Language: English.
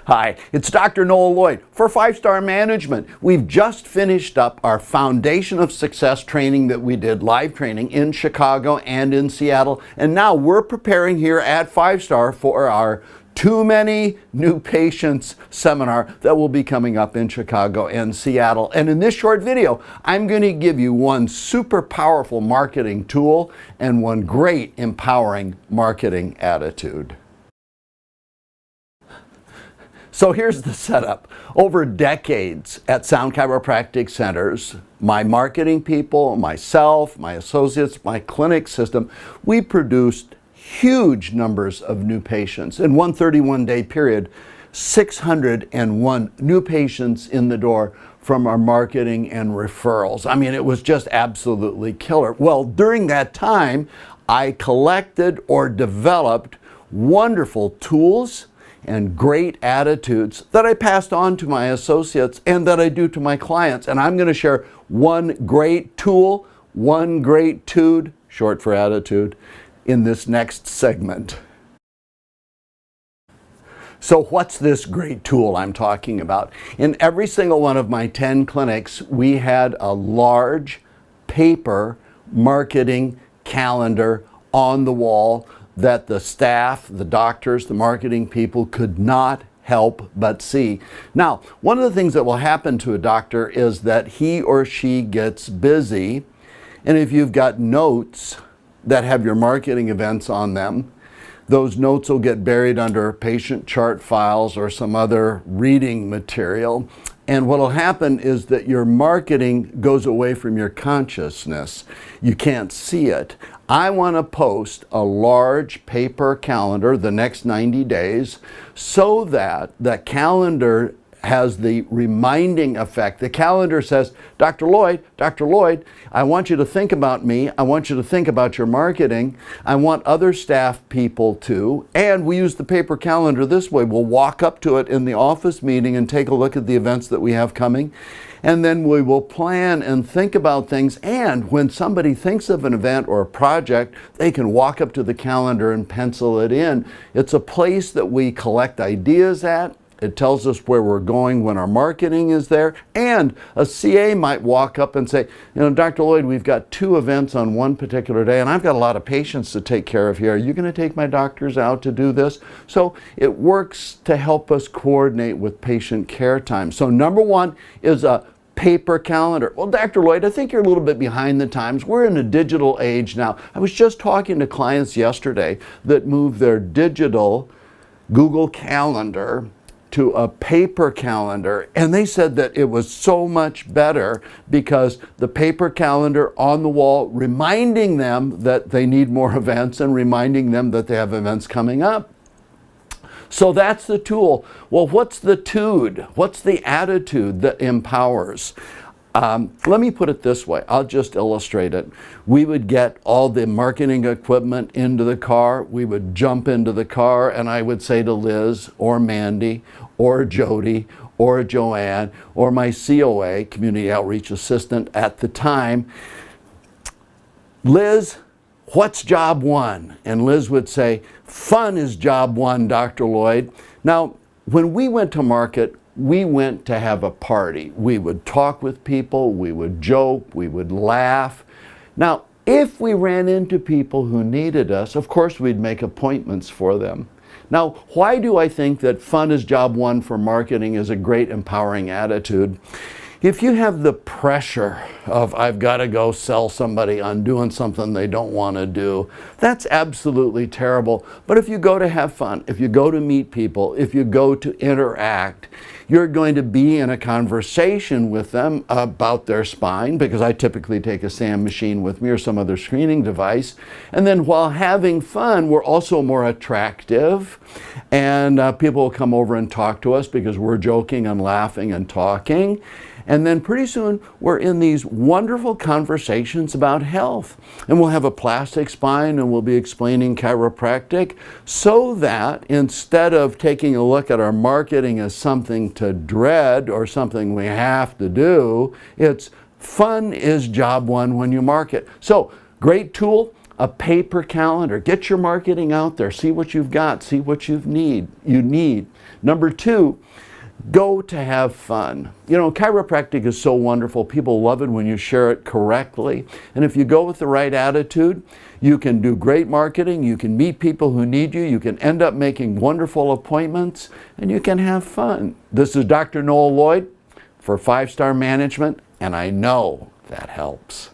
Hi, it's Dr. Noel Lloyd for 5-Star Management. We've just finished up our Foundation of Success training that we did, live training in Chicago and in Seattle. And now we're preparing here at 5-Star for our Too Many New Patients seminar that will be coming up in Chicago and Seattle. And in this short video, I'm going to give you one super powerful marketing tool and one great empowering marketing attitude. So here's the setup. Over decades at Sound Chiropractic centers, my marketing people, myself, my associates, my clinic system, we produced huge numbers of new patients. In one 31-day period, 601 new patients in the door from our marketing and referrals. I mean, it was just absolutely killer. Well, during that time, I collected or developed wonderful tools and great attitudes that I passed on to my associates and that I do to my clients. And I'm going to share one great tool, one great tude, short for attitude, in this next segment. So what's this great tool I'm talking about? In every single one of my 10 clinics, we had a large paper marketing calendar on the wall that the staff, the doctors, the marketing people could not help but see. Now, one of the things that will happen to a doctor is that he or she gets busy, and if you've got notes that have your marketing events on them, those notes will get buried under patient chart files or some other reading material. And what will happen is that your marketing goes away from your consciousness. You can't see it. I want to post a large paper calendar the next 90 days so that the calendar has the reminding effect. The calendar says, Dr. Lloyd, I want you to think about me. I want you to think about your marketing. I want other staff people to. And we use the paper calendar this way. We'll walk up to it in the office meeting and take a look at the events that we have coming. And then we will plan and think about things. And when somebody thinks of an event or a project, they can walk up to the calendar and pencil it in. It's a place that we collect ideas at. It tells us where we're going when our marketing is there. And a CA might walk up and say, you know, Dr. Lloyd, we've got 2 events on one particular day, and I've got a lot of patients to take care of here. Are you going to take my doctors out to do this? So it works to help us coordinate with patient care time. So number 1 is a paper calendar. Well, Dr. Lloyd, I think you're a little bit behind the times. We're in a digital age now. I was just talking to clients yesterday that moved their digital Google Calendar to a paper calendar, and they said that it was so much better because the paper calendar on the wall reminding them that they need more events and reminding them that they have events coming up. So that's the tool. Well, what's the tude? What's the attitude that empowers? Let me put it this way. I'll just illustrate it. We would get all the marketing equipment into the car. We would jump into the car, and I would say to Liz or Mandy or Jody or Joanne or my COA, Community Outreach Assistant at the time, Liz, what's job 1? And Liz would say, fun is job 1, Dr. Lloyd. Now, when we went to market, we went to have a party. We would talk with people, we would joke, we would laugh. Now, if we ran into people who needed us, of course we'd make appointments for them. Now, why do I think that fun is job 1 for marketing is a great empowering attitude? If you have the pressure of, I've got to go sell somebody on doing something they don't want to do, that's absolutely terrible. But if you go to have fun, if you go to meet people, if you go to interact, you're going to be in a conversation with them about their spine, because I typically take a SAM machine with me or some other screening device. And then while having fun, we're also more attractive. And people will come over and talk to us because we're joking and laughing and talking. And then pretty soon we're in these wonderful conversations about health. And we'll have a plastic spine and we'll be explaining chiropractic so that instead of taking a look at our marketing as something to dread or something we have to do, it's fun is job 1 when you market. So great tool, a paper calendar. Get your marketing out there. See what you've got. See what you need. Number 2, go to have fun. You know, chiropractic is so wonderful. People love it when you share it correctly. And if you go with the right attitude, you can do great marketing. You can meet people who need you. You can end up making wonderful appointments, and you can have fun. This is Dr. Noel Lloyd for 5 Star Management, and I know that helps.